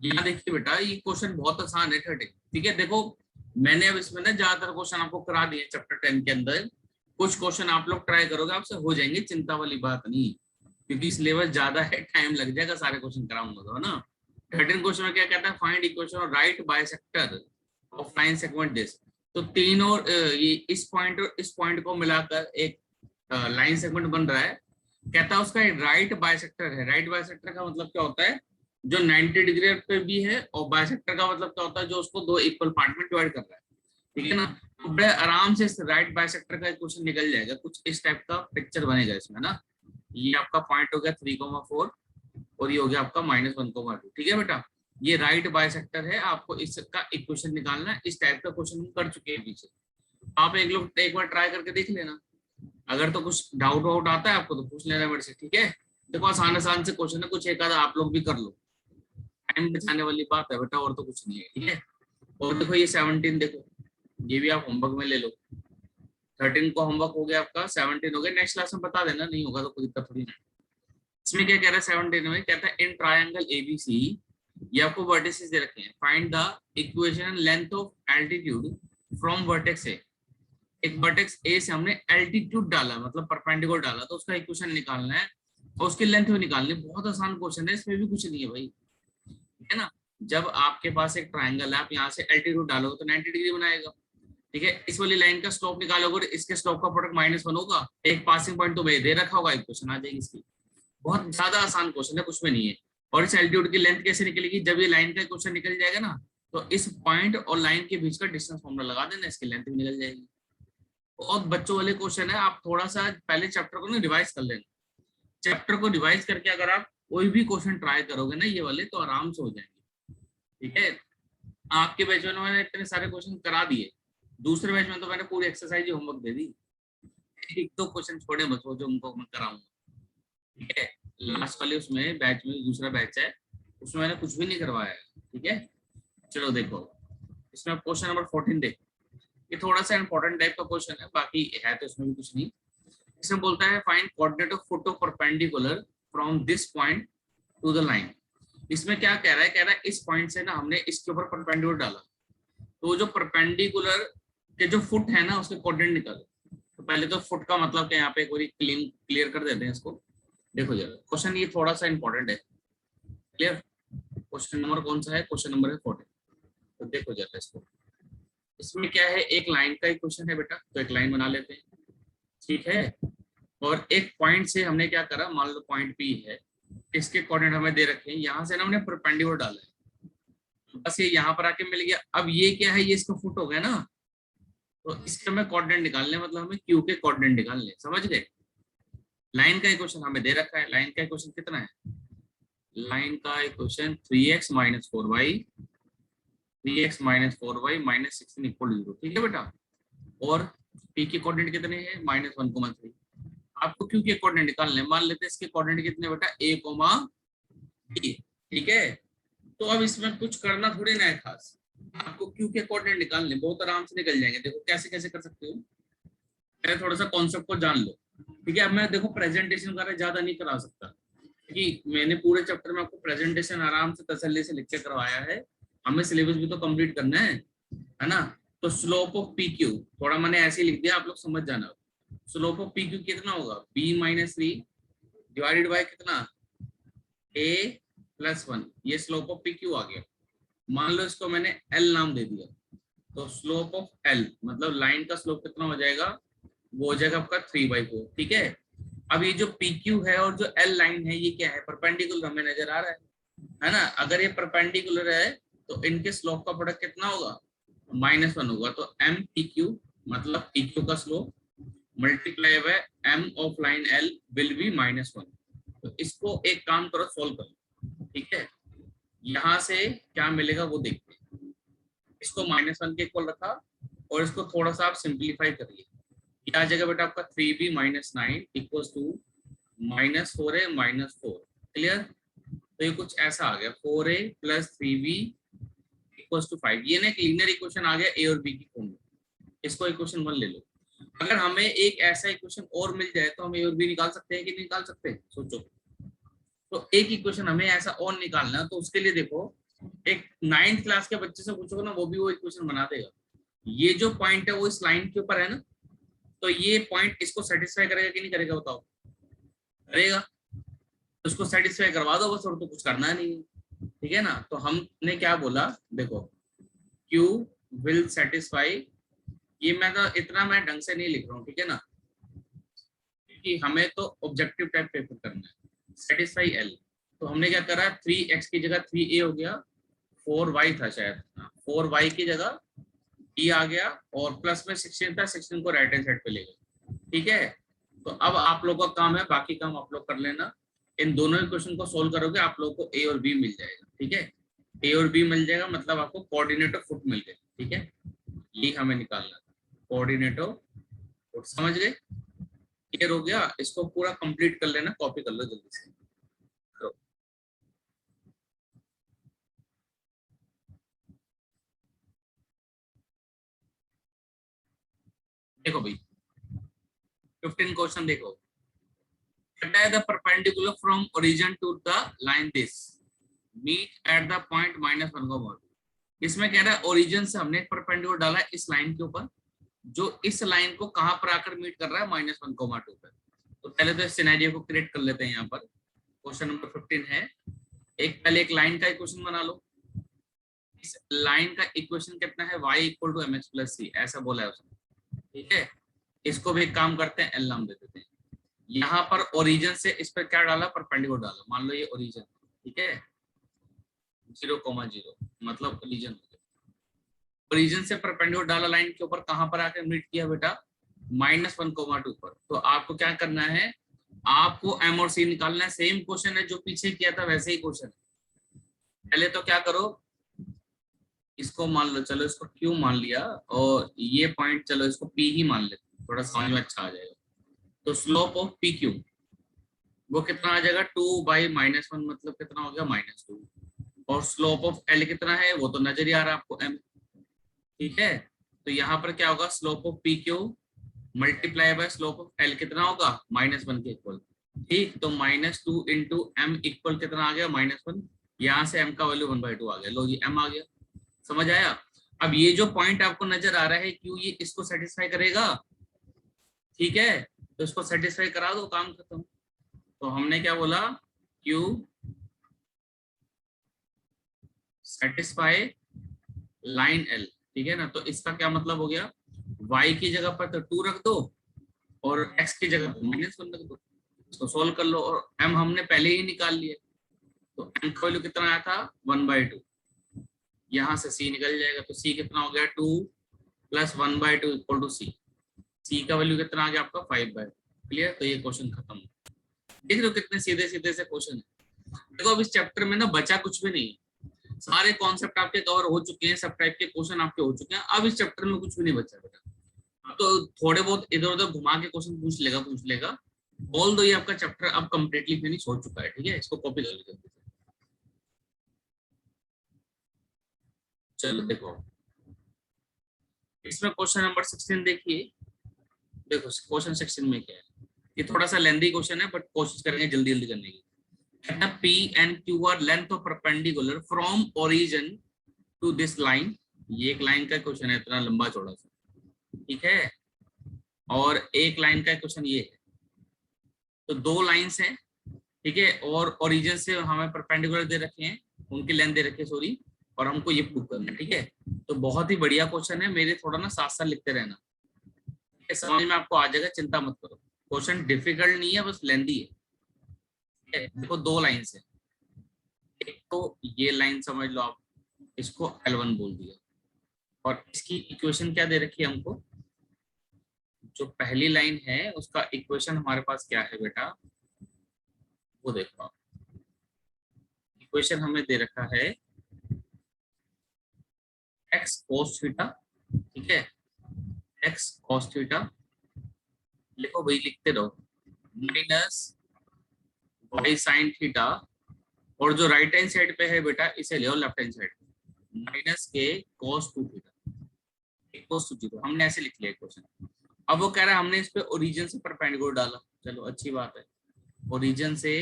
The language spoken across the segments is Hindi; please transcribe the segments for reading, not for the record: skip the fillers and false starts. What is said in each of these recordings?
यहाँ देखिए बेटा, ये क्वेश्चन बहुत आसान है 30। ठीक है, देखो मैंने अब इसमें ना ज्यादातर क्वेश्चन आपको करा दिए चैप्टर 10 के अंदर। कुछ क्वेश्चन आप लोग ट्राई करोगे, आपसे हो जाएंगे, चिंता वाली बात नहीं, क्योंकि सिलेबस ज्यादा है, टाइम लग जाएगा सारे क्वेश्चन कराऊंगा तो, है ना। 13 क्वेश्चन में क्या कहता है, फाइंड इक्वेशन और right bisector of line segment this. तो तीन और ये इस पॉइंट को मिलाकर एक लाइन सेगमेंट बन रहा है। कहता है उसका राइट बाइसेक्टर है। राइट बाइसेक्टर का मतलब क्या होता है, जो 90 डिग्री पे भी है, और बाइसेक्टर का मतलब क्या होता है, जो उसको दो इक्वल पार्ट में डिवाइड कर रहा है। ठीक है ना। तो बड़े आराम से राइट बाइसेक्टर का क्वेश्चन निकल जाएगा, कुछ इस टाइप का पिक्चर बनेगा इसमें ना। ये आपका पॉइंट हो गया 3,4 और ये हो गया आपका -1,2। ठीक है बेटा, ये राइट बाइसेक्टर है, आपको इसका इक्वेशन निकालना है। इस टाइप का क्वेश्चन हम कर चुके हैं पीछे, आप एक बार ट्राई करके देख लेना। अगर तो कुछ डाउट वाउट आता है आपको तो पूछ लेना मेरे से। ठीक है, देखो आसान आसान से क्वेश्चन है, कुछ एक आधा आप लोग भी कर लो, टाइम बचाने वाली बात है बेटा, और तो कुछ नहीं है। ठीक है, और देखो ये 17 देखो, ये भी आप होमवर्क में ले लो। 13 को होमवर्क हो गया आपका, 17 हो गया, नेक्स्ट क्लास में बता देना, नहीं होगा तो कोई दिक्कत थोड़ी नहीं। इसमें क्या कह रहा है 17 में, कहता है इन ट्रायंगल एबीसी, ये आपको वर्टिसेस दे रखे हैं, find the equation length of altitude from vertex ए। एक वर्टेक्स ए से हमने एल्टीट्यूड डाला, मतलब परपेंडिकुलर डाला, तो उसका इक्वेशन निकालना है और उसकी लेंथ भी निकालनी है। बहुत आसान क्वेश्चन है, इसमें भी कुछ नहीं है भाई, है ना। जब आपके पास एक ट्रायंगल है, आप यहाँ से एल्टीट्यूड डालोगे तो 90 डिग्री बनाएगा। ठीक है, इस वाली लाइन का स्लोप निकालोगे, इसके स्लोप का प्रोडक्ट -1 होगा, एक पासिंग पॉइंट तो दे रखा होगा, इक्वेशन आ जाएगी इसकी। बहुत ज्यादा आसान क्वेश्चन है, कुछ में नहीं है। और इस एल्टीट्यूड की लेंथ कैसे निकलेगी, जब ये लाइन का क्वेश्चन निकल जाएगा ना, तो इस पॉइंट और लाइन के बीच का डिस्टेंस फॉर्मूला लगा देना, इसकी लेंथ भी निकल जाएगी। बहुत बच्चों वाले क्वेश्चन है, आप थोड़ा सा पहले चैप्टर को ना रिवाइज कर लेना। चैप्टर को रिवाइज करके अगर आप कोई भी क्वेश्चन ट्राई करोगे ना ये वाले, तो आराम से हो जाएंगे। ठीक है, आपके बैच में मैंने इतने सारे क्वेश्चन करा दिए, दूसरे बैच में तो मैंने पूरी एक्सरसाइज होमवर्क दे दी, एक दो क्वेश्चन छोड़े बस वो जो उनको मैं कराऊंगा। ठीक है, लास्ट वाले उसमें बैच में, दूसरा बैच है उसमें मैंने कुछ भी नहीं करवाया है। ठीक है, चलो देखो इसमें क्वेश्चन नंबर 14 देखो, ये थोड़ा सा इंपॉर्टेंट टाइप का क्वेश्चन है, बाकी है तो इसमें भी कुछ नहीं। इसमें बोलता है find coordinate of photo perpendicular from this point two the line. इसमें क्या कह रहा है, कह रहा है इस पॉइंट से ना हमने इसके ऊपर परपेंडिकुलर डाला, तो जो परपेंडिकुलर के जो फुट है ना उसके कोऑर्डिनेट निकालो। तो पहले तो फुट का मतलब क्या, यहाँ पे एक बार क्लियर कर देते हैं इसको। देखो जरा क्वेश्चन ये थोड़ा सा इंपॉर्टेंट है, क्लियर। क्वेश्चन नंबर कौन सा है, क्वेश्चन नंबर है 14। तो देखो जरा इसको, इसमें क्या है, एक लाइन का क्वेश्चन है बेटा, तो एक लाइन बना लेते हैं। ठीक है, और एक पॉइंट से हमने क्या करा, मान लो पॉइंट पी है, इसके कोऑर्डिनेट हमें दे रखे हैं, यहाँ से ना हमने परपेंडिकुलर डाला है, बस ये यहाँ पर आके मिल गया। अब ये क्या है, ये इसका फुट हो गया ना, तो इसके हमें कोऑर्डिनेट निकालने, मतलब हमें क्यू के कोऑर्डिनेट निकालने, समझ गए। लाइन का इक्वेशन हमें दे रखा है, लाइन का इक्वेशन कितना है, लाइन का equation 3x - 4y, 3x - 4y -16 = 0। ठीक है बेटा, और p के कोऑर्डिनेट कितने हैं, -1,3। आपको क्यू के कोऑर्डिनेट निकालने, मान लेते हैं इसके कोऑर्डिनेट कितने बेटा, a, b। ठीक है, तो अब इसमें कुछ करना थोड़ी ना है खास, आपको क्यू के कोऑर्डिनेट निकालने, बहुत आराम से निकल जाएंगे। देखो कैसे कैसे कर सकते हो, पहले थोड़ा सा कॉन्सेप्ट को जान लो। ठीक है, अब मैं देखो प्रेजेंटेशन कर ज्यादा नहीं करा सकता, क्योंकि मैंने पूरे चैप्टर में आपको प्रेजेंटेशन आराम से तसल्ली से लिख के करवाया है, हमें सिलेबस भी तो कंप्लीट करना है ना। तो स्लोप ऑफ पी क्यू थोड़ा मैंने ऐसे ही लिख दिया, आप लोग समझ जाना। स्लोप ऑफ पी क्यू कितना होगा, b-3 डिवाइडेड बाय कितना, a+1, ये स्लोप ऑफ पी क्यू आ गया। मान लो इसको मैंने l नाम दे दिया, तो स्लोप ऑफ l मतलब लाइन का स्लोप कितना हो जाएगा, वो हो जाएगा आपका 3/4। ठीक है, अब ये जो PQ है और जो L लाइन है, ये क्या है, परपेंडिकुलर हमें नजर आ रहा है ना। अगर ये परपेंडिकुलर है तो इनके स्लोप का प्रोडक्ट कितना होगा, -1 होगा। तो MPQ मतलब PQ का slope multiply by M of line L will be -1। तो इसको एक काम करो, सोल्व करो। ठीक है, यहाँ से क्या मिलेगा वो देखते हैं। इसको -1 के इक्वल रखा और इसको थोड़ा सा आप सिंप्लीफाई करिए, क्या आ जाएगा बेटा आपका 3b - 9 = -4a - 4। क्लियर, तो ये कुछ ऐसा आ गया, 4a + 3b = 5। ये ना एक लीनियर इक्वेशन आ गया a और b की फॉर्म में, इसको इक्वेशन 1 ले लो। अगर हमें एक ऐसा इक्वेशन और मिल जाए तो हम a और b निकाल सकते हैं कि नहीं निकाल सकते, सोचो। तो एक इक्वेशन हमें ऐसा और निकालना, तो उसके लिए देखो एक 9th क्लास के बच्चे से पूछोगे ना, वो भी वो इक्वेशन बना देगा। ये जो पॉइंट है वो इस लाइन के ऊपर है ना, तो ये पॉइंट इसको सेटिस्फाई करेगा कि नहीं करेगा बताओ? करेगा। तो उसको सेटिस्फाई करवा दो बस, और तो कुछ करना नहीं है, ठीक है ना। तो हमने क्या बोला, देखो Q विल सेटिस्फाई, ये मैं तो इतना मैं ढंग से नहीं लिख रहा हूँ, ठीक है ना, क्योंकि हमें तो ऑब्जेक्टिव टाइप पेपर करना है। सेटिस्फाई L, तो हमने क्या करा, 3x की जगह 3a हो गया, 4y था शायद, 4y की जगह e आ गया, और प्लस में 16 था, 16 को राइट हैंड साइड पे ले गए, ठीक है। तो अब आप लोगों का काम है, बाकी काम आप लोग कर लेना। इन दोनों इक्वेशन को सोल्व करोगे आप लोगों को a और b मिल जाएगा, ठीक है। a और b मिल जाएगा मतलब आपको कोऑर्डिनेट ऑफ फुट मिल गए, ठीक है। ये हमें निकालना था, कोऑर्डिनेट ऑफ फुट, समझ गए? क्लियर हो गया? इसको पूरा कंप्लीट कर लेना, कॉपी कर लो जल्दी से, करो। देखो भाई 15 क्वेश्चन देखो, कहता है the perpendicular from origin to the line this meet at the point -1, इसमें कह रहा है ओरिजिन से हमने एक परपेंडिकुलर डाला है इस लाइन के ऊपर, जो इस लाइन को कहां पर आकर मीट कर रहा है -1, 2 पर। तो पहले तो इस सिनेरियो को क्रिएट कर लेते हैं। यहाँ पर क्वेश्चन नंबर 15 है, एक पहले एक लाइन का इक्वेशन बना लो। इस लाइन का इक्वेशन कितना है, y = mx + c, ऐसा बोला है उसने, ठीक है। इसको भी एक काम करते हैं, एल नाम दे देते हैं। यहाँ पर ओरिजिन से इस पर क्या डाला, परपेंडिकुलर डाला, मान लो ये ओरिजिन, ठीक है, 0,0 मतलब ओरिजिन। ओरिजिन से परपेंडिकुलर डाला लाइन के ऊपर, कहां पर आकर मीट किया बेटा, -1, 2 पर। तो आपको क्या करना है, आपको m और c निकालना है। सेम क्वेश्चन है जो पीछे किया था, वैसे ही क्वेश्चन है। पहले तो क्या करो, इसको मान लो, चलो इसको Q मान लिया, और ये पॉइंट चलो इसको P ही मान लेते, थोड़ा समझ में अच्छा आ जाएगा। तो स्लोप ऑफ PQ वो कितना आ जाएगा, 2/-1, मतलब कितना हो गया, -2। और स्लोप ऑफ L कितना है, वो तो नजर ही आ रहा है आपको, M, ठीक है। तो यहाँ पर क्या होगा, slope of PQ multiply by slope of L कितना होगा, -1 के इक्वल, ठीक। तो -2 × M इक्वल कितना आ गया, -1। यहाँ से M का वैल्यू 1/2 आ गया, लो जी M आ गया, समझ आया? अब ये जो पॉइंट आपको नजर आ रहा है क्यों, ये इसको सेटिस्फाई करेगा, ठीक है। तो इसको सेटिस्फाई करा दो, काम खत्म। तो हमने क्या बोला, Q सेटिस्फाई लाइन L, ठीक है ना। तो इसका क्या मतलब हो गया, y की जगह पर तो 2 रख दो, और x की जगह पर -1 रख दो। इसको सोल्व कर लो, और m हमने पहले ही निकाल लिया। तो m का वैल्यू कितना आया था, 1/2। यहाँ से c निकल जाएगा, तो c कितना हो गया, 2 + 1/2 = c। c का वैल्यू कितना आ गया आपका, 5/2। क्लियर? तो ये क्वेश्चन खत्म। देख रहे हो कितने सीधे सीधे से क्वेश्चन है। देखो अब इस चैप्टर में ना बचा कुछ भी नहीं, सारे कॉन्सेप्ट आपके कवर हो चुके हैं, सब टाइप के क्वेश्चन आपके हो चुके हैं। अब इस चैप्टर में कुछ भी नहीं बचा बेटा। तो थोड़े बहुत इधर उधर घुमा के क्वेश्चन पूछ लेगा। ऑल दो ये आपका चैप्टर अब कंप्लीटली फिनिश हो चुका है, ठीक है। इसको कॉपी कर लीजिए। चलो देखो, इसमें क्वेश्चन नंबर 16 देखिए। देखो क्वेश्चन 16 में क्या है, ये थोड़ा सा लेंथी क्वेश्चन है, बट कोशिश करेंगे जल्दी जल्दी करने की। P and Q are length of perpendicular from origin to this line, ये एक लाइन का क्वेश्चन है, इतना लंबा चौड़ा सा, ठीक है। और एक लाइन का क्वेश्चन ये है, तो 2 लाइंस हैं, ठीक है। और ओरिजिन से हमें परपेंडिकुलर दे रखे हैं, उनकी लेंथ दे रखी है, सॉरी, और हमको ये प्रूव करना है, ठीक है। तो बहुत ही बढ़िया क्वेश्चन है, मेरे थोड़ा ना साथ साथ लिखते रहना, समझ में आपको आ जाएगा, चिंता मत करो। क्वेश्चन डिफिकल्ट नहीं है, बस लेंथी है। देखो 2 लाइन है, एक तो ये लाइन समझ लो आप, इसको L1 बोल दिया, और इसकी इक्वेशन क्या दे रखी है हमको, जो पहली लाइन है उसका इक्वेशन हमारे पास क्या है बेटा, वो देखो आप। इक्वेशन हमें दे रखा है x cos थीटा, ठीक है, x cos थीटा, लिखो भाई, लिखते रहो, -y sin थीटा, और जो राइट हैंड साइड पे है बेटा इसे ले left hand side, -k cos 2 theta, cos 2 0, हमने ऐसे लिख लिया क्वेश्चन। अब वो कह रहा है हमने इस पे ओरिजिन से परपेंडिकुलर डाला, चलो अच्छी बात है, ओरिजिन से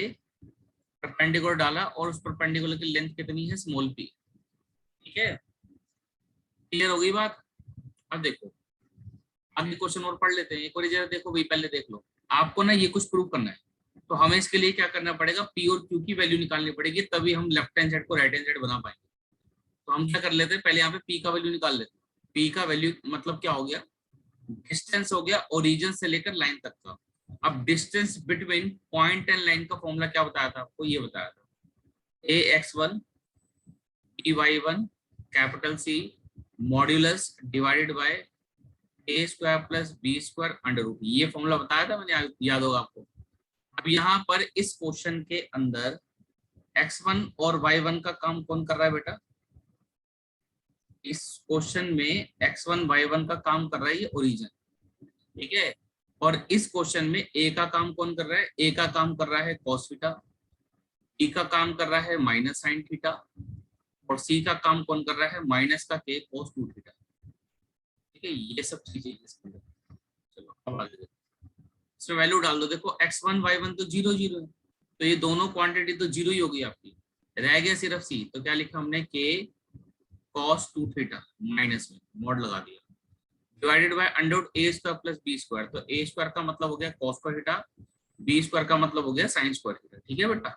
परपेंडिकुलर डाला, और उस परपेंडिकुलर की लेंथ कितनी है, स्मॉल p, ठीक है, क्लियर हो गई बात। अब देखो अगले क्वेश्चन और पढ़ लेते हैं एक और, जरा देखो भाई, पहले देख लो। आपको ना ये कुछ प्रूव करना है, तो हमें इसके लिए क्या करना पड़ेगा, पी और क्यू की वैल्यू निकालनी पड़ेगी, तभी हम लेफ्ट हैंड साइड को राइट हैंड साइड बना पाएंगे। तो हम क्या कर लेते हैं, पहले यहाँ पे पी का वैल्यू निकाल लेते हैं। पी का वैल्यू मतलब क्या हो गया, डिस्टेंस हो गया ओरिजिन से लेकर लाइन तक का। अब distance between point and line का फॉर्मूला क्या बताया था आपको, ये बताया था A X one B Y one capital C modulus divided by A square plus B square under root, ये फॉर्मूला बताया था मैंने, याद होगा आपको। अब यहाँ पर इस क्वेश्चन के अंदर x1 और y1 का काम कौन कर रहा है बेटा, इस क्वेश्चन में x1 y1 का काम कर रहा है ये ओरिजिन, ठीक है। और इस क्वेश्चन में a का काम कौन कर रहा है, a का काम कर रहा है cos थीटा, b का काम कर रहा है माइनस साइन थीटा, और c का काम कौन कर रहा है माइनस का k cos 2 थीटा, ठीक है। ये सब चीजें इसके अंदर, चलो अब आगे देखो। इसमें वैल्यू डाल दो, देखो x1 y1 तो 0 0 है, तो ये दोनों क्वांटिटी तो 0 ही होगी आपकी, रह गया सिर्फ c, तो क्या लिखा हमने k cos 2 थीटा माइनस में मॉड लगा दिया divided by under root a square plus b square, तो a स्क्वायर का मतलब हो गया cos square theta, b square का मतलब हो गया sin स्क्वायर थीटा, ठीक है बेटा।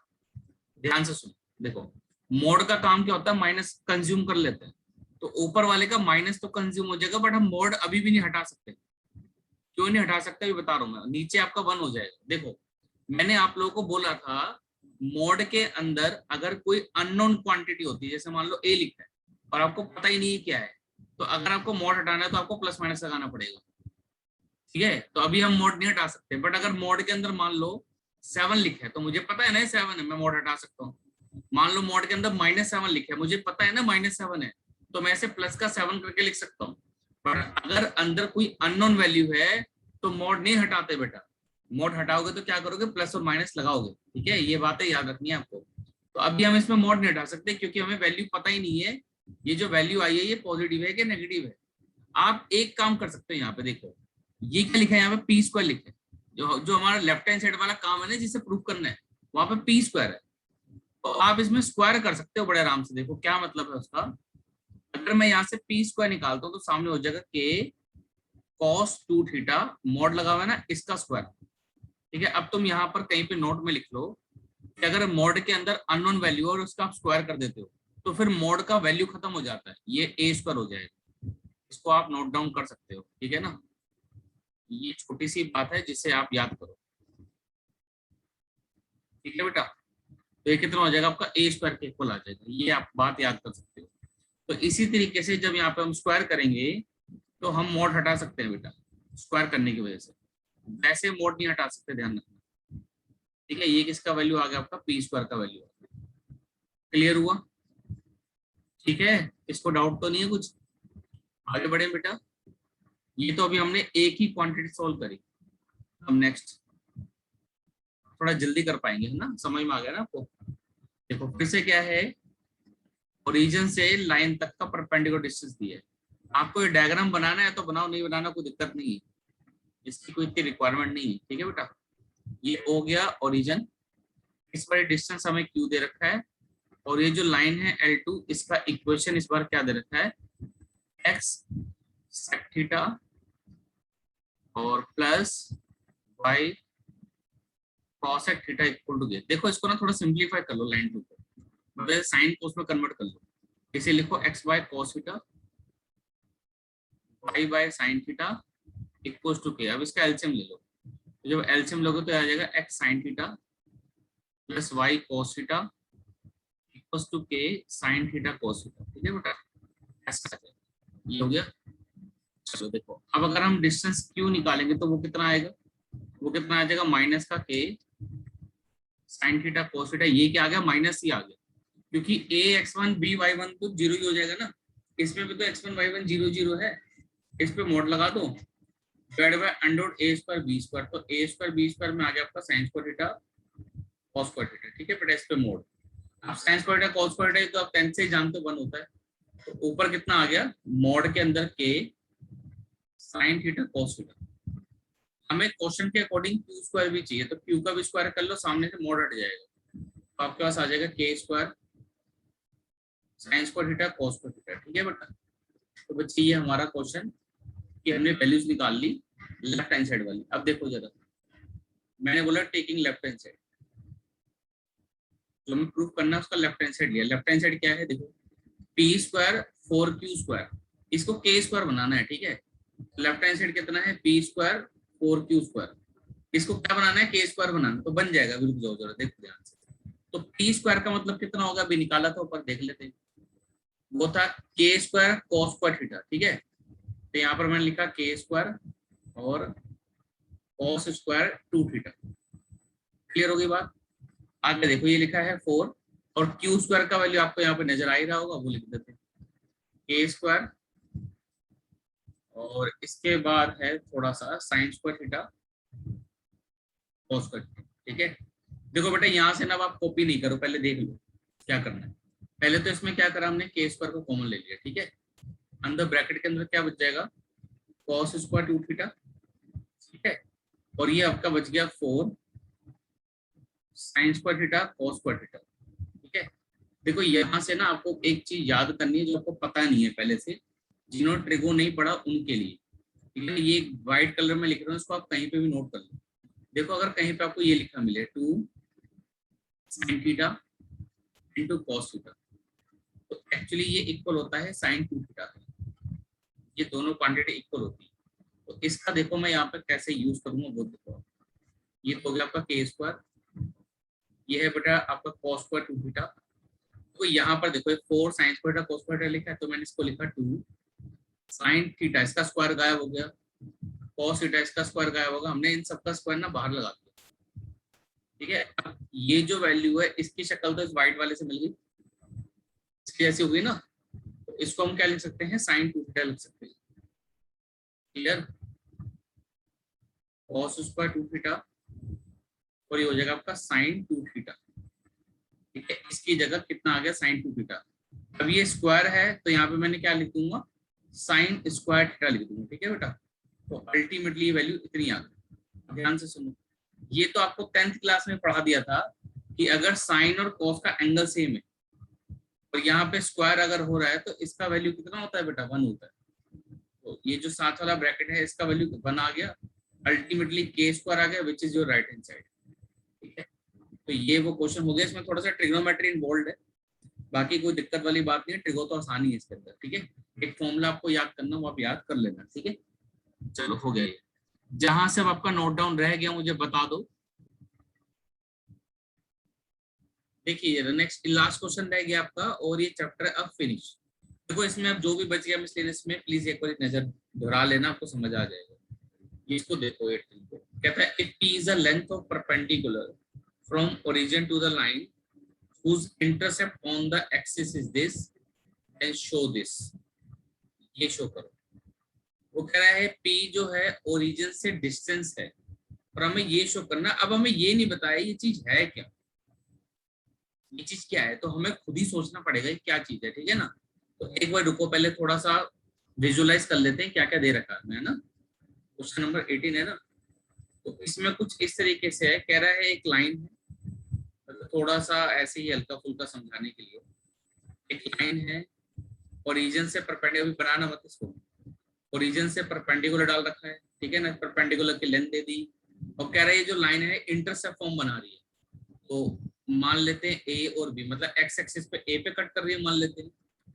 ध्यान से सुनो, देखो मॉड का काम क्या होता है, माइनस कंज्यूम कर लेते हैं, तो ऊपर वाले का माइनस तो कंज्यूम हो जाएगा, बट हम मॉड अभी भी नहीं हटा सकते। क्यों नहीं हटा सकते ये बता रहा हूं मैं, नीचे आपका 1 हो जाएगा। देखो मैंने आप लोगों को बोला था मॉड के अंदर अगर कोई अननोन क्वांटिटी होती है, जैसे मान लो a लिखा है और आपको पता ही नहीं है क्या है, तो अगर आपको मॉड हटाना है तो आपको प्लस माइनस लगाना पड़ेगा, ठीक है। तो अभी हम मॉड नहीं हटा सकते, बट अगर मॉड के अंदर मान लो 7 लिखा है, तो मुझे पता है ना 7 है, मैं मॉड हटा सकता हूँ। मान लो मॉड के अंदर -7 लिखा है, मुझे पता है ना -7 है, तो मैं इसे प्लस का 7 करके लिख सकता हूँ। पर अगर अंदर कोई अननोन वैल्यू है तो मॉड नहीं हटाते बेटा, मॉड हटाओगे तो क्या करोगे, प्लस और माइनस लगाओगे, ठीक है। ये बातें याद रखनी है आपको। तो अभी हम इसमें मॉड नहीं हटा सकते क्योंकि हमें वैल्यू पता ही नहीं है, ये जो वैल्यू आई है ये पॉजिटिव है कि नेगेटिव है। आप एक काम कर सकते हो, यहाँ पे देखो ये क्या लिखा है, यहाँ पे पी स्क्वायर लिखा है, जो हमारा लेफ्ट हैंड साइड वाला काम है ना जिसे प्रूव करना है, वहां पे पी स्क्वायर है, तो आप इसमें स्क्वायर कर सकते हो बड़े आराम से। देखो क्या मतलब है उसका, अगर मैं यहाँ से पी स्क्वायर निकालता हूँ तो सामने हो जाएगा के cos 2 थीटा, मॉड लगा हुआ है ना इसका स्क्वायर, ठीक है। अब तुम यहाँ पर कहीं पे नोट में लिख लो कि अगर मॉड के अंदर अननोन वैल्यू और उसका आप स्क्वायर कर देते हो तो फिर मॉड का वैल्यू खत्म हो जाता है, ये ए स्क्वायर हो जाएगा। इसको आप नोट डाउन कर सकते हो, ठीक है ना। ये छोटी सी बात है जिसे आप याद करो, ठीक है बेटा। तो ये कितना हो जाएगा आपका ए स्क्वायर के इक्वल आ जाएगा, ये आप बात याद कर सकते हो। तो इसी तरीके से जब यहाँ पे हम स्क्वायर करेंगे तो हम मॉड हटा सकते हैं बेटा, स्क्वायर करने की वजह से, वैसे मॉड नहीं हटा सकते, ध्यान रखना, ठीक है। ये किसका वैल्यू आ गया आपका पी स्क्वायर का वैल्यू आ गया, क्लियर हुआ, ठीक है। इसको डाउट तो नहीं है कुछ, आगे बढ़े बेटा। ये तो अभी हमने एक ही क्वांटिटी सोल्व करी, हम नेक्स्ट थोड़ा जल्दी कर पाएंगे, है ना, समझ में आ गया ना आपको। देखो फिर से क्या है, ओरिजिन से लाइन तक का परपेंडिकुलर डिस्टेंस दिया है, आपको ये डायग्राम बनाना है तो बनाओ, नहीं बनाना कोई दिक्कत नहीं है, इसकी कोई इतनी रिक्वायरमेंट नहीं है, ठीक है बेटा। ये हो गया ओरिजिन, इस पर डिस्टेंस हमें क्यू दे रखा है, और ये जो लाइन है L2 इसका इक्वेशन इस बार क्या दे रखा है, x sec थीटा और plus y cosec theta equal to, देखो इसको ना थोड़ा सिंप्लीफाई कर लो लाइन 2 को, मतलब साइन कोस में कन्वर्ट कर लो, इसे लिखो x by cos theta y by sin theta equal to k। अब इसका एलसीएम ले लो, तो जब एलसीएम लोगे तो आ जाएगा x sin theta plus y cos theta equal to k sin theta cos theta, ठीक है बेटा, ऐसा ये हो गया। चलो देखो अब अगर हम डिस्टेंस q निकालेंगे तो वो कितना आएगा, वो कितना आ जाएगा माइनस का k sin theta cos theta, ये क्या आ गया माइनस ही आ गया, क्योंकि a x1 b y1 तो जीरो ही हो जाएगा ना, इसमें भी तो x1 y1 0 0 है, इस पे मोड लगा दो divide by under root a square b square, तो a स्क्वायर b स्क्वायर में आ गया आपका sin square theta cos square theta, ठीक है बेटा। इस पे मोड, आप sin square theta cos square theta तो आप 10 से जानते हो 1 होता है, तो ऊपर कितना आ गया मोड के अंदर k sin theta cos theta. हमें क्वेश्चन के अकॉर्डिंग q स्क्वायर भी चाहिए, तो q का भी स्क्वायर कर लो, सामने से मोड हट जाएगा, तो आपके पास आ जाएगा k square sine square theta cos square theta, ठीक है बेटा। तो बच्चे ये हमारा क्वेश्चन कि हमने वैल्यूज निकाल ली लेफ्ट हैंड साइड वाली। अब देखो जरा, मैंने बोला टेकिंग लेफ्ट हैंड साइड, जो हमें प्रूफ करना है उसका लेफ्ट हैंड साइड लिया। लेफ्ट हैंड साइड क्या है देखो, पी स्क्वायर 4q स्क्वायर, इसको के स्क्वायर बनाना है, ठीक है। लेफ्ट हैंड साइड कितना है, पी स्क्वायर 4q स्क्वायर, इसको क्या बनाना है, के स्क्वायर बनाना, तो बन जाएगा। बिल्कुल जाओ जरा देखो ध्यान से। तो पी स्क्वायर का मतलब कितना होगा, अभी निकाला था ऊपर, देख लेते हैं। वो था के स्क्वायर कॉस स्क्वायर थीटा, ठीक है। तो यहाँ पर मैंने लिखा के स्क्वायर और कॉस स्क्वायर 2 थीटा। क्लियर होगी बात। आगे देखो ये लिखा है 4 और क्यू स्क्वायर का वैल्यू आपको यहाँ पे नजर आ ही रहा होगा, वो लिख देते हैं के स्क्वायर और इसके बाद है थोड़ा सा sine square theta cos square theta, ठीक है। देखो बेटा यहाँ से ना आप कॉपी नहीं करो, पहले देख लो क्या करना है। पहले तो इसमें क्या करा हमने, के स्क्वायर को कॉमन ले लिया, ठीक है। अंदर ब्रैकेट के अंदर क्या बच जाएगा, कॉस स्क्वायर 2 थीटा, ठीक है। और ये आपका बच गया 4 sine square theta cos square theta, ठीक है। देखो यहाँ से ना आपको एक चीज याद करनी है जो आपको पता नहीं है पहले से, जिन्होंने ट्रिगो नहीं पढ़ा उनके लिए, ठीक है। ये व्हाइट कलर में लिख रहा हूँ, इसको आप कहीं पे भी नोट कर लो। देखो अगर कहीं पे आपको ये लिखा मिले 2 sine theta into cos theta, तो एक्चुअली ये इक्वल होता है साइन 2 थीटा, ये दोनों क्वांटिटी इक्वल होती है। तो इसका देखो मैं यहाँ पे कैसे यूज करूंगा वो देखो। ये तो हो गया आपका के स्क्वायर, ये है बेटा आपका कॉस स्क्वायर 2 थीटा। तो यहाँ पर देखो 4 sine square theta cos square theta लिखा है, तो मैंने इसको लिखा 2 साइन थीटा, इसका स्क्वायर गायब हो गया, कॉस थीटा इसका स्क्वायर गायब होगा, हमने इन सबका स्क्वायर ना बाहर लगा दिया, ठीक है। अब ये जो वैल्यू है इसकी शक्ल तो इस व्हाइट वाले से मिल गई, इसकी ऐसी हुई ना, तो इसको हम क्या लिख सकते हैं, साइन 2 थीटा लिख सकते हैं। क्लियर, कॉस स्क्वायर 2 थीटा और ये हो जाएगा आपका साइन 2 थीटा, ठीक है। इसकी जगह कितना आ गया, साइन 2 थीटा। अब ये स्क्वायर है तो यहाँ पे मैंने क्या लिख दूंगा, साइन स्क्वायर थीटा लिख दूंगा, ठीक है बेटा। तो अल्टीमेटली ये वैल्यू इतनी आ गई। ध्यान से सुनो, ये तो आपको 10th क्लास में पढ़ा दिया था कि अगर साइन और कॉस का एंगल सेम है और यहाँ पे स्क्वायर अगर हो रहा है तो इसका वैल्यू कितना होता है बेटा, 1 होता है। तो ये जो साथ वाला ब्रैकेट है इसका वैल्यू 1 आ गया, अल्टीमेटली के स्क्वायर आ गया which is your right hand side, ठीक है। तो ये वो क्वेश्चन हो गया, इसमें थोड़ा सा ट्रिग्नोमेट्री इन्वॉल्व है, बाकी कोई दिक्कत वाली बात नहीं है, ट्रिगो तो आसानी है इसके अंदर, ठीक है। एक फॉर्मूला आपको याद करना वो आप याद कर लेना, ठीक है। चलो हो गया ये, जहां से अब आपका नोट डाउन रह गया मुझे बता दो। देखिए नेक्स्ट लास्ट क्वेश्चन रह गया आपका और ये चैप्टर अब फिनिश। देखो इसमें अब जो भी बच गया मिसलेनियस में प्लीज एक बार नजर दोहरा लेना, आपको समझ आ जाएगा। इसको देखो 18 को कहता है if p is the length of perpendicular from origin to the line whose intercept on the axis is this and show this, ये शो करो। वो कह रहा है p जो है ओरिजिन से डिस्टेंस है और हमें ये शो करना। अब हमें ये नहीं बताया ये चीज है क्या, ये चीज क्या है, तो हमें खुद ही सोचना पड़ेगा क्या चीज है, ठीक है ना। तो एक बार रुको, पहले थोड़ा सा विजुअलाइज कर लेते हैं क्या क्या दे रखा है ना। क्वेश्चन नंबर 18 है ना, तो इसमें कुछ इस तरीके से है, कह रहा है एक लाइन है, तो थोड़ा सा ऐसे ही हल्का फुल्का समझाने के लिए, एक लाइन है ओरिजिन से परपेंडिकुलर, बनाना मत इसको, ओरिजिन से परपेंडिकुलर डाल रखा है, ठीक है ना, परपेंडिकुलर की लेंथ दे दी और कह रहा है ये जो लाइन है इंटरसेप्ट फॉर्म बना रही है। तो मान लेते हैं ए और बी, मतलब एक्स एक्सिस पे ए पे कट कर रही है, मान लेते हैं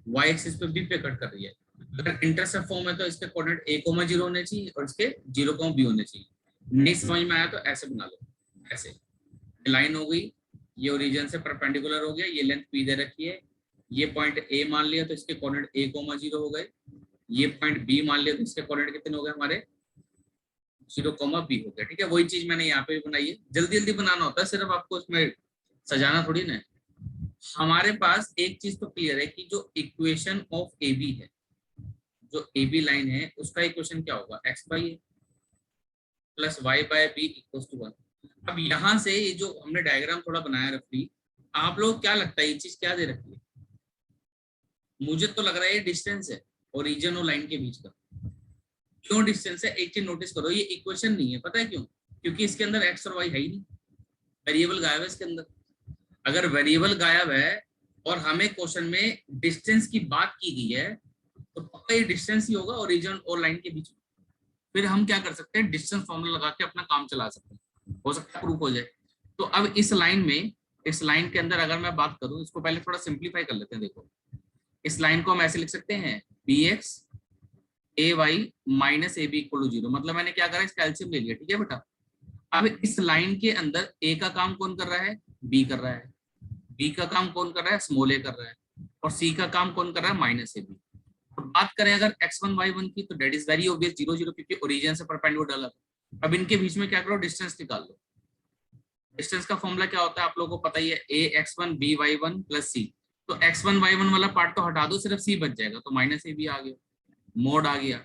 वाई एक्सिस पे बी पे कट कर रही है। अगर इंटरसेप्ट फॉर्म है तो इसके कोऑर्डिनेट a, 0 होने चाहिए और इसके 0, b होने चाहिए। नहीं समझ में आया तो ऐसे बना लो, ऐसे लाइन हो गई, ये ओरिजिन से परपेंडिकुलर हो गया, ये लेंथ p दे रखी है, ये पॉइंट a मान लिया तो इसके कोऑर्डिनेट a, 0 हो गए, ये पॉइंट b मान लिया तो इसके कोऑर्डिनेट कितने हो गए हमारे 0, b हो गया, ठीक है। वही चीज मैंने यहाँ पे भी बनाई है, जल्दी जल्दी बनाना होता है, सिर्फ आपको इसमें सजाना थोड़ी ना। हमारे पास एक चीज तो क्लियर है कि जो इक्वेशन ऑफ ए बी है, जो ए बी लाइन है उसका इक्वेशन क्या होगा, x by a plus y by b equals to 1। अब यहाँ से ये जो हमने डायग्राम थोड़ा बनाया रखी, आप लोग क्या लगता है ये चीज क्या दे रखी है, मुझे तो लग रहा है ये डिस्टेंस है ओरिजिन और लाइन के बीच का। क्यों डिस्टेंस है, एक चीज नोटिस करो, ये इक्वेशन नहीं है, पता है क्यों, क्योंकि इसके अंदर एक्स और वाई है ही नहीं, वेरिएबल गायब है इसके अंदर। अगर वेरिएबल गायब है और हमें क्वेश्चन में डिस्टेंस की बात की गई है, तो पक्का ये डिस्टेंस ही होगा ओरिजिन और लाइन के बीच में। फिर हम क्या कर सकते हैं, डिस्टेंस फॉर्मूला लगा के अपना काम चला सकते हैं, हो सकता है प्रूफ हो जाए। तो अब इस लाइन में, इस लाइन के अंदर अगर मैं बात करूं, इसको पहले थोड़ा सिंप्लीफाई कर लेते हैं। देखो इस लाइन को हम ऐसे लिख सकते हैं, bx ay minus ab equal to 0। मतलब मैंने क्या करा, इसका एलसीएम ले लिया, ठीक है बेटा। अब इस लाइन के अंदर a का काम कौन कर रहा है, b कर रहा है, b का काम कौन कर रहा है, स्मॉल a कर रहा है, और c का काम कौन कर रहा है, माइनस ab। बात करें अगर x1 y1 की, तो डेट इज वेरी ऑब्वियस 0 0, क्योंकि ओरिजिन से परपेंडिकुलर डाला। अब इनके बीच में क्या करो, डिस्टेंस निकाल लो। डिस्टेंस का फॉर्मूला क्या होता है, आप लोगों को पता ही है, ax1 by1 प्लस c। तो x1 y1 वाला पार्ट तो हटा दो, सिर्फ c बच जाएगा, तो माइनस ab आ गया, मोड आ गया,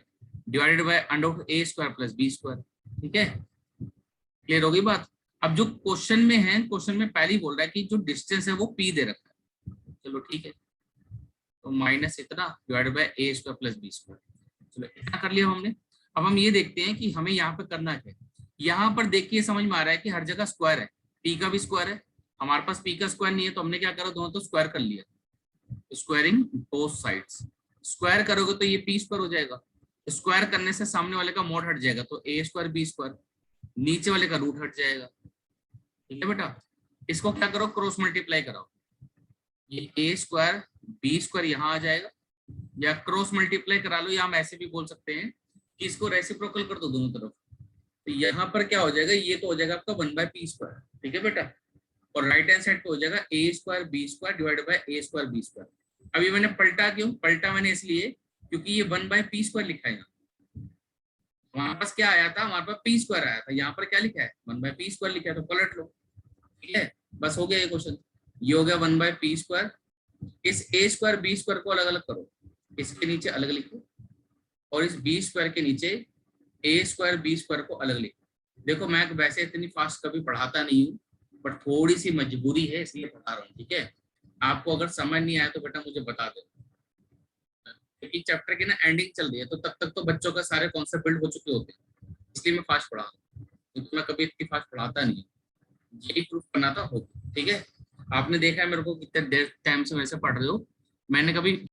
divided by under root a square plus b square. ठीक है, क्लियर हो गई बात। अब जो क्वेश्चन में है, क्वेश्चन में पहले ही बोल रहा है कि जो डिस्टेंस है वो p दे रखा है, चलो ठीक है, तो माइनस इतना divided by a square plus b square. चलो इतना कर लिया हमने। अब हम ये देखते हैं कि हमें यहाँ पे करना है। यहाँ पर देखिए समझ में आ रहा है कि हर जगह स्क्वायर है, p का भी स्क्वायर है। हमारे पास p का स्क्वायर नहीं है, तो हमने क्या करा, दोनों तो स्क्वायर कर लिया, स्क्वायरिंग बोथ साइड्स। स्क्वायर करोगे तो ये p स्क्वायर हो जाएगा, स्क्वायर करने से सामने वाले का मॉड हट जाएगा, तो a स्क्वायर b स्क्वायर, नीचे वाले का रूट हट जाएगा। ठीक है बेटा, इसको क्या करो, क्रॉस मल्टीप्लाई कराओ, ये a स्क्वायर b स्क्वायर यहाँ आ जाएगा, या क्रॉस मल्टीप्लाई करा लो, या हम ऐसे भी बोल सकते हैं कि इसको रेसिप्रोकल कर दो दोनों तरफ। तो यहाँ पर क्या हो जाएगा, ये तो हो जाएगा आपका 1/p स्क्वायर, ठीक है बेटा, और राइट हैंड साइड पे हो जाएगा a square b square divided by a square b square. अभी मैंने पलटा, क्यों पलटा मैंने, इसलिए क्योंकि ये 1/p स्क्वायर लिखा है। हमारे पास क्या आया था, हमारे पास p स्क्वायर आया था, यहाँ पर क्या लिखा है, 1/p स्क्वायर लिखा है, तो पलट लो। ठीक है, बस हो गया ये क्वेश्चन। ये हो गया 1/p स्क्वायर। इस a स्क्वायर b स्क्वायर को अलग अलग करो, इसके नीचे अलग लिखो, और इस b स्क्वायर के नीचे a स्क्वायर b स्क्वायर को अलग लिखो। देखो मैं वैसे इतनी फास्ट कभी पढ़ाता नहीं हूँ, बट थोड़ी सी मजबूरी है इसलिए पढ़ा रहा हूँ। ठीक है, आपको अगर समझ नहीं आया तो बेटा मुझे बता दो, क्योंकि चैप्टर की ना एंडिंग चल रही है, तो तब तक तो बच्चों का सारे कॉन्सेप्ट बिल्ड हो चुके होते हैं, इसलिए मैं फास्ट पढ़ा रहा हूँ, क्योंकि मैं कभी इतनी फास्ट पढ़ाता नहीं, यही प्रूफ करना था। हो ठीक है, आपने देखा है मेरे को कितने देर टाइम से मेरे से पढ़ रहे हो, मैंने कभी